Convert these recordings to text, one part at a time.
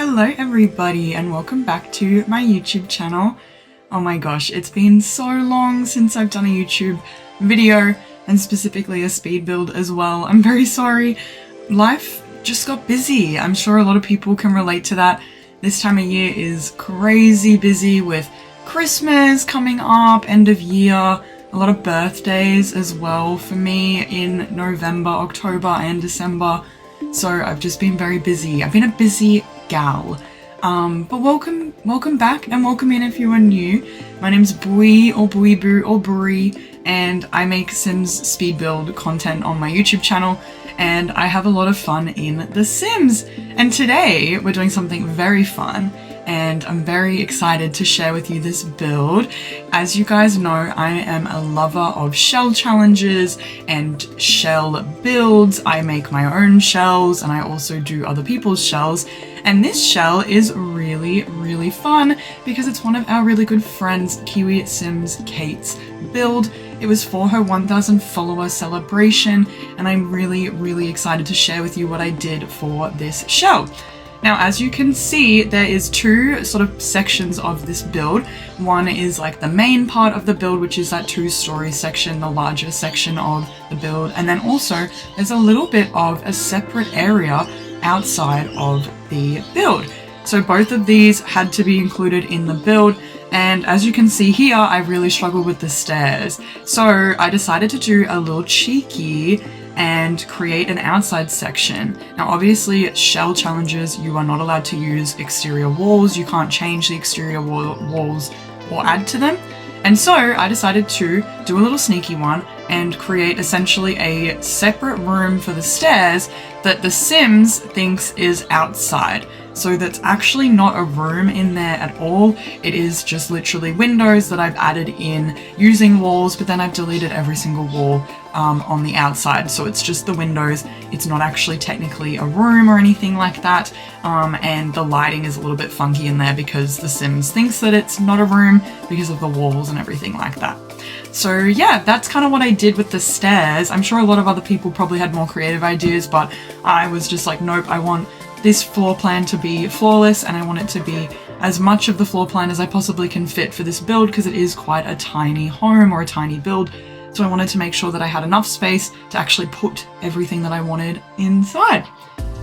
Hello everybody and welcome back to my YouTube channel. Oh my gosh, it's been so long since I've done a YouTube video and specifically a speed build as well. I'm very sorry. Life just got busy. I'm sure a lot of people can relate to that. This time of year is crazy busy with Christmas coming up, end of year, a lot of birthdays as well for me in November, October and December. So I've just been very busy. I've been a busy gal. But welcome back and welcome in if you are new. My name's Bwe or BweBoo or Brie and I make Sims speed build content on my YouTube channel and I have a lot of fun in The Sims. And today we're doing something very fun and I'm very excited to share with you this build. As you guys know, I am a lover of shell challenges and shell builds. I make my own shells and I also do other people's shells. And this shell is really fun because it's one of our really good friends, KiwiSimsKate's build. It was for her 1,000 follower celebration and I'm really excited to share with you what I did for this shell. Now, as you can see, there is two sort of sections of this build. One is like the main part of the build, which is that 2-story section, the larger section of the build. And then also there's a little bit of a separate area outside of the build. So both of these had to be included in the build. And as you can see here, I really struggled with the stairs. So I decided to do a little cheeky and create an outside section. Now obviously shell challenges, you are not allowed to use exterior walls. You can't change the exterior walls or add to them. And so I decided to do a little sneaky one and create essentially a separate room for the stairs that the Sims thinks is outside. So that's actually not a room in there at all. It is just literally windows that I've added in using walls, but then I've deleted every single wall on the outside. So it's just the windows. It's not actually technically a room or anything like that. And the lighting is a little bit funky in there because the Sims thinks that it's not a room because of the walls and everything like that. So yeah, that's kind of what I did with the stairs. I'm sure a lot of other people probably had more creative ideas, but I was just like, nope, I want this floor plan to be flawless and I want it to be as much of the floor plan as I possibly can fit for this build because it is quite a tiny home or a tiny build. So I wanted to make sure that I had enough space to actually put everything that I wanted inside.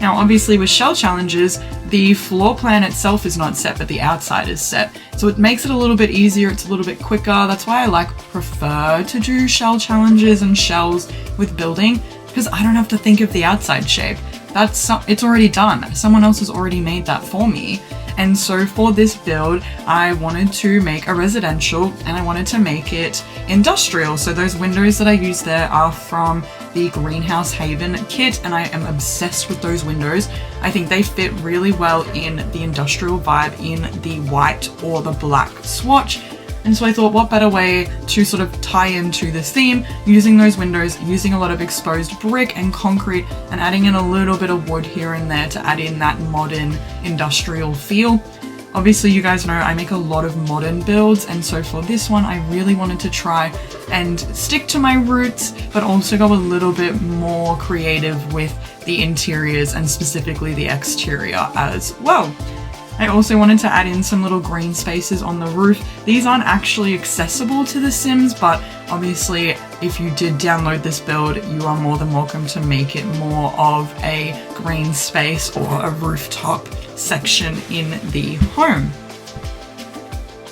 Now obviously with shell challenges, the floor plan itself is not set, but the outside is set. So it makes it a little bit easier, it's a little bit quicker. That's why I prefer to do shell challenges and shells with building because I don't have to think of the outside shape. It's already done. Someone else has already made that for me. And so for this build, I wanted to make a residential and I wanted to make it industrial. So those windows that I used there are from the Greenhouse Haven kit and I am obsessed with those windows. I think they fit really well in the industrial vibe in the white or the black swatch. And so I thought, what better way to sort of tie into this theme, using those windows, using a lot of exposed brick and concrete and adding in a little bit of wood here and there to add in that modern industrial feel. Obviously, you guys know I make a lot of modern builds, and so for this one, I really wanted to try and stick to my roots, but also go a little bit more creative with the interiors and specifically the exterior as well. I also wanted to add in some little green spaces on the roof. These aren't actually accessible to The Sims, but obviously if you did download this build, you are more than welcome to make it more of a green space or a rooftop section in the home.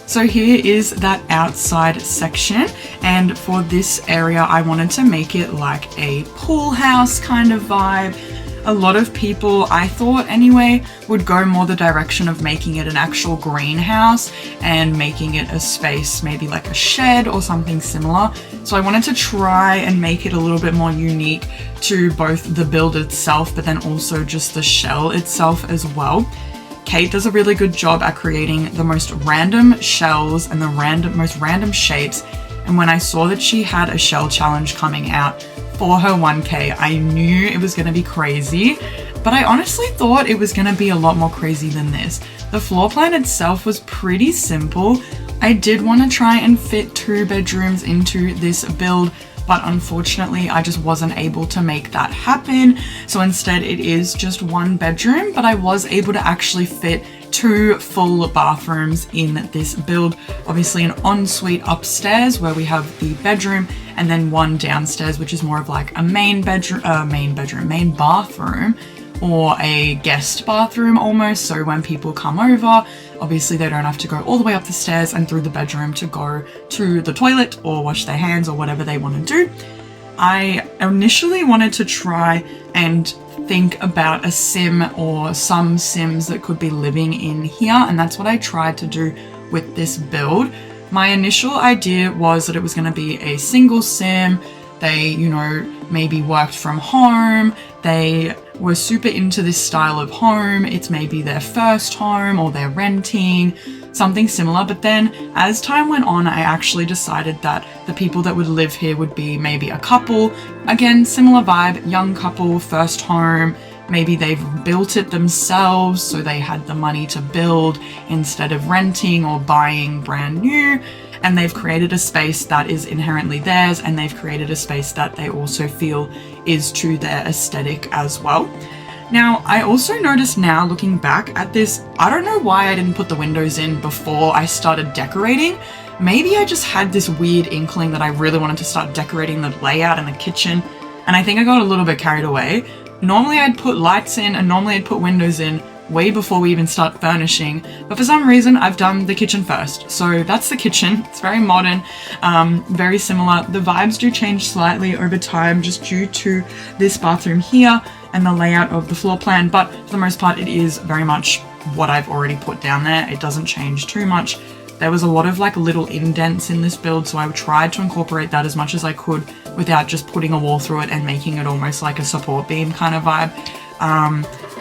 So here is that outside section, and for this area I wanted to make it like a pool house kind of vibe. A lot of people, I thought anyway, would go more the direction of making it an actual greenhouse and making it a space, maybe like a shed or something similar. So I wanted to try and make it a little bit more unique to both the build itself, but then also just the shell itself as well. Kate does a really good job at creating the most random shells and the most random shapes. And when I saw that she had a shell challenge coming out for her 1K, I knew it was going to be crazy, but I honestly thought it was going to be a lot more crazy than this. The floor plan itself was pretty simple. I did want to try and fit 2 bedrooms into this build, but unfortunately I just wasn't able to make that happen. So instead it is just one bedroom, but I was able to actually fit 2 full bathrooms in this build. Obviously an ensuite upstairs where we have the bedroom, and then one downstairs which is more of like a main bathroom, or a guest bathroom almost. So when people come over, obviously they don't have to go all the way up the stairs and through the bedroom to go to the toilet or wash their hands or whatever they want to do. I initially wanted to try and think about a sim or some sims that could be living in here, and that's what I tried to do with this build. My initial idea was that it was going to be a single sim. They, you know, maybe worked from home. They were super into this style of home. It's maybe their first home or they're renting, something similar. But then as time went on, I actually decided that the people that would live here would be maybe a couple. Again, similar vibe, young couple, first home. Maybe they've built it themselves, so they had the money to build instead of renting or buying brand new. And they've created a space that is inherently theirs, and they've created a space that they also feel is to their aesthetic as well. Now, I also noticed now looking back at this, I don't know why I didn't put the windows in before I started decorating. Maybe I just had this weird inkling that I really wanted to start decorating the layout in the kitchen, and I think I got a little bit carried away. Normally I'd put lights in and normally I'd put windows in way before we even start furnishing, but for some reason I've done the kitchen first. So that's the kitchen. It's very modern, very similar. The vibes do change slightly over time just due to this bathroom here and the layout of the floor plan, but for the most part it is very much what I've already put down there. It doesn't change too much. There was a lot of like little indents in this build, so I tried to incorporate that as much as I could without just putting a wall through it and making it almost like a support beam kind of vibe.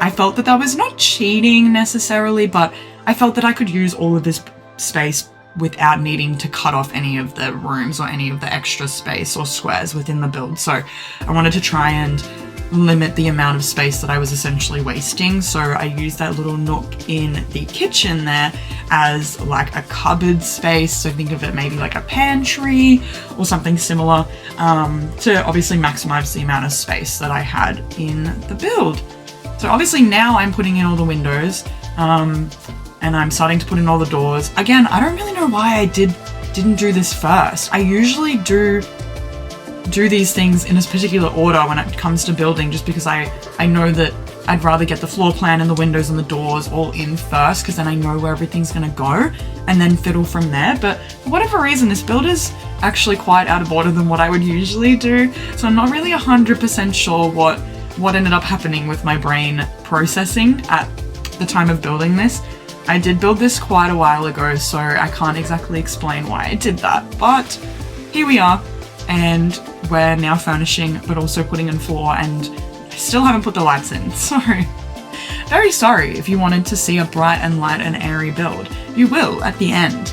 I felt that was not cheating necessarily, but I felt that I could use all of this space without needing to cut off any of the rooms or any of the extra space or squares within the build. So I wanted to try and limit the amount of space that I was essentially wasting. So I used that little nook in the kitchen there as like a cupboard space. So think of it maybe like a pantry or something similar, to obviously maximize the amount of space that I had in the build. So obviously now I'm putting in all the windows, and I'm starting to put in all the doors. Again, I don't really know why I didn't do this first. I usually do these things in a particular order when it comes to building, just because I know that I'd rather get the floor plan and the windows and the doors all in first, because then I know where everything's gonna go and then fiddle from there. But for whatever reason, this build is actually quite out of order than what I would usually do. So I'm not really 100% sure what ended up happening with my brain processing at the time of building this. I did build this quite a while ago, so I can't exactly explain why I did that, but here we are, and we're now furnishing but also putting in floor, and I still haven't put the lights in, so very sorry. If you wanted to see a bright and light and airy build, you will at the end,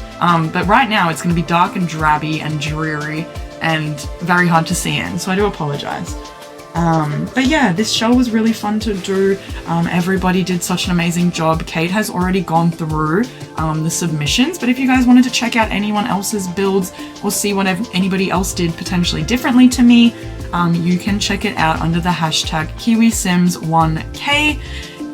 but right now it's going to be dark and drabby and dreary and very hard to see in, so I do apologize. But yeah, this show was really fun to do. Everybody did such an amazing job. Kate has already gone through the submissions, but if you guys wanted to check out anyone else's builds or see what anybody else did potentially differently to me, you can check it out under the hashtag KiwiSims1K,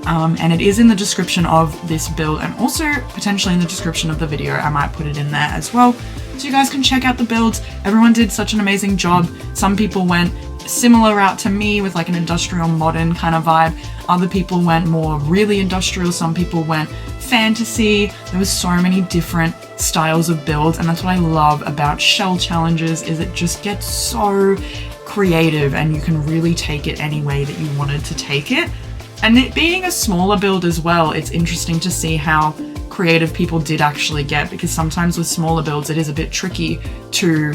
and it is in the description of this build and also potentially in the description of the video. I might put it in there as well, so you guys can check out the builds. Everyone did such an amazing job. Some people went similar route to me with like an industrial modern kind of vibe. Other people went more really industrial. Some people went fantasy. There was so many different styles of builds, and that's what I love about shell challenges, is it just gets so creative and you can really take it any way that you wanted to take it. And it being a smaller build as well, it's interesting to see how creative people did actually get, because sometimes with smaller builds it is a bit tricky to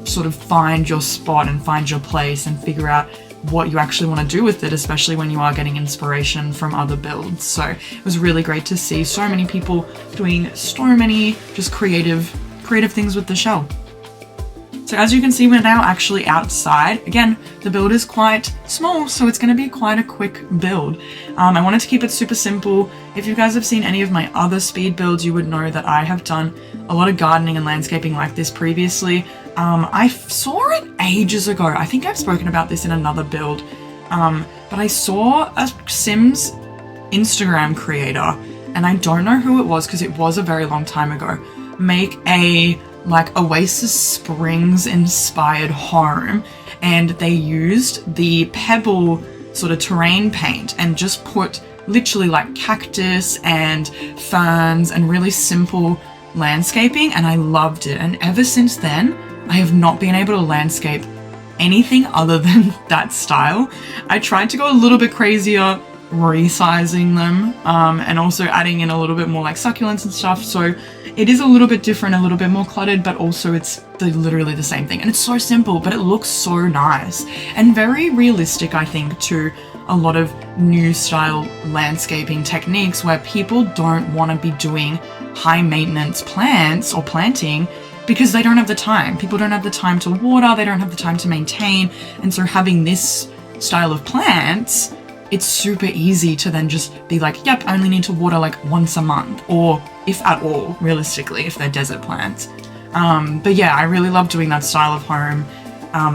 sort of find your spot and find your place and figure out what you actually want to do with it, especially when you are getting inspiration from other builds. So it was really great to see so many people doing so many just creative things with the shell. So as you can see, we're now actually outside. Again, the build is quite small, so it's going to be quite a quick build. I wanted to keep it super simple. If you guys have seen any of my other speed builds, you would know that I have done a lot of gardening and landscaping like this previously. I saw it ages ago. I think I've spoken about this in another build, but I saw a Sims Instagram creator, and I don't know who it was because it was a very long time ago, make a like Oasis Springs inspired home, and they used the pebble sort of terrain paint and just put literally like cactus and ferns and really simple landscaping, and I loved it. And ever since then I have not been able to landscape anything other than that style. I tried to go a little bit crazier resizing them and also adding in a little bit more like succulents and stuff, so it is a little bit different, a little bit more cluttered, but also it's literally the same thing, and it's so simple but it looks so nice and very realistic, I think, to a lot of new style landscaping techniques where people don't want to be doing high maintenance plants or planting because they don't have the time. People don't have the time to water, they don't have the time to maintain, and so having this style of plants, it's super easy to then just be like, yep, I only need to water like once a month, or if at all, realistically, if they're desert plants. But yeah, I really love doing that style of home,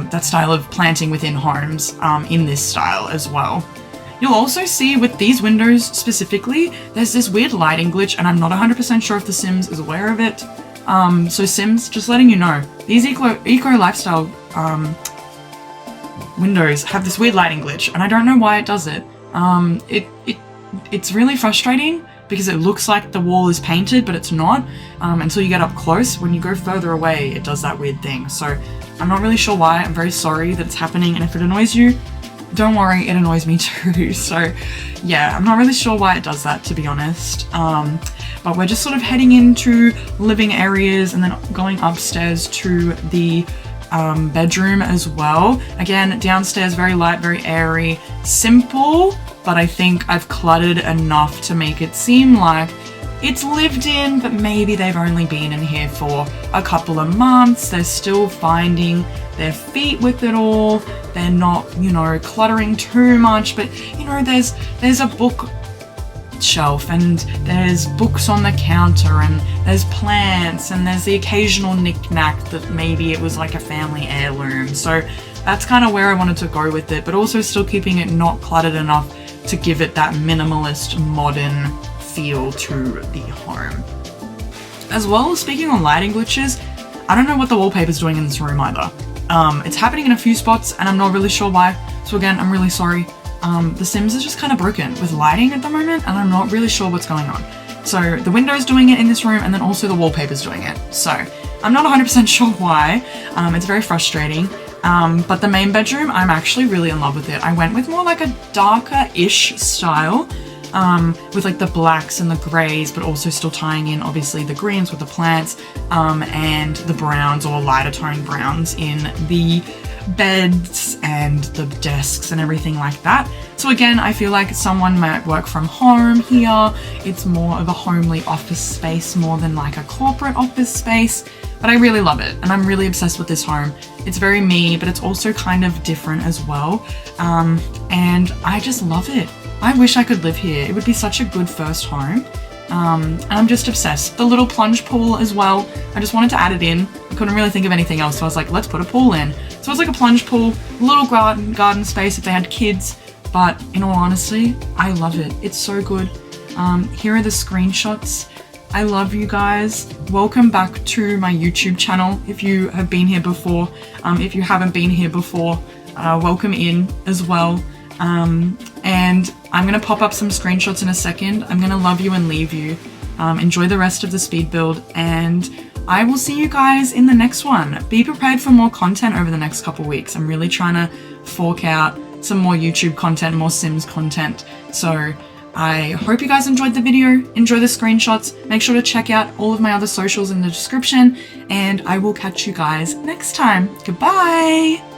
that style of planting within homes in this style as well. You'll also see with these windows specifically, there's this weird lighting glitch, and I'm not 100% sure if the Sims is aware of it. So Sims, just letting you know, these eco lifestyle windows have this weird lighting glitch, and I don't know why it does it. It's really frustrating because it looks like the wall is painted, but it's not until you get up close. When you go further away, it does that weird thing. So I'm not really sure why. I'm very sorry that it's happening, and if it annoys you, don't worry, it annoys me too. So yeah, I'm not really sure why it does that, to be honest. But we're just sort of heading into living areas and then going upstairs to the bedroom as well. Again, downstairs, very light, very airy, simple, but I think I've cluttered enough to make it seem like it's lived in, but maybe they've only been in here for a couple of months. They're still finding their feet with it all. They're not, you know, cluttering too much, but you know, there's a book shelf, and there's books on the counter, and there's plants, and there's the occasional knick-knack that maybe it was like a family heirloom. So that's kind of where I wanted to go with it, but also still keeping it not cluttered enough to give it that minimalist modern feel to the home. As well, speaking on lighting glitches, I don't know what the wallpaper's doing in this room either. It's happening in a few spots and I'm not really sure why, so again, I'm really sorry. The Sims is just kind of broken with lighting at the moment, and I'm not really sure what's going on. So the window's doing it in this room, and then also the wallpaper's doing it. So I'm not 100% sure why. It's very frustrating. But the main bedroom, I'm actually really in love with it. I went with more like a darker-ish style, with like the blacks and the grays, but also still tying in obviously the greens with the plants, and the browns or lighter toned browns in the beds and the desks and everything like that. So again, I feel like someone might work from home here. It's more of a homely office space more than like a corporate office space, but I really love it and I'm really obsessed with this home. It's very me, but it's also kind of different as well, and I just love it. I wish I could live here. It would be such a good first home. And I'm just obsessed. The little plunge pool as well, I just wanted to add it in. I couldn't really think of anything else, so I was like, let's put a pool in. So it's like a plunge pool, little garden space if they had kids, but in all honesty, I love it. It's so good. Here are the screenshots. I love you guys. Welcome back to my YouTube channel if you have been here before. If you haven't been here before, welcome in as well. And I'm gonna pop up some screenshots in a second. I'm gonna love you and leave you. Enjoy the rest of the speed build, and I will see you guys in the next one. Be prepared for more content over the next couple weeks. I'm really trying to fork out some more YouTube content, more Sims content. So I hope you guys enjoyed the video, enjoy the screenshots. Make sure to check out all of my other socials in the description, and I will catch you guys next time. Goodbye!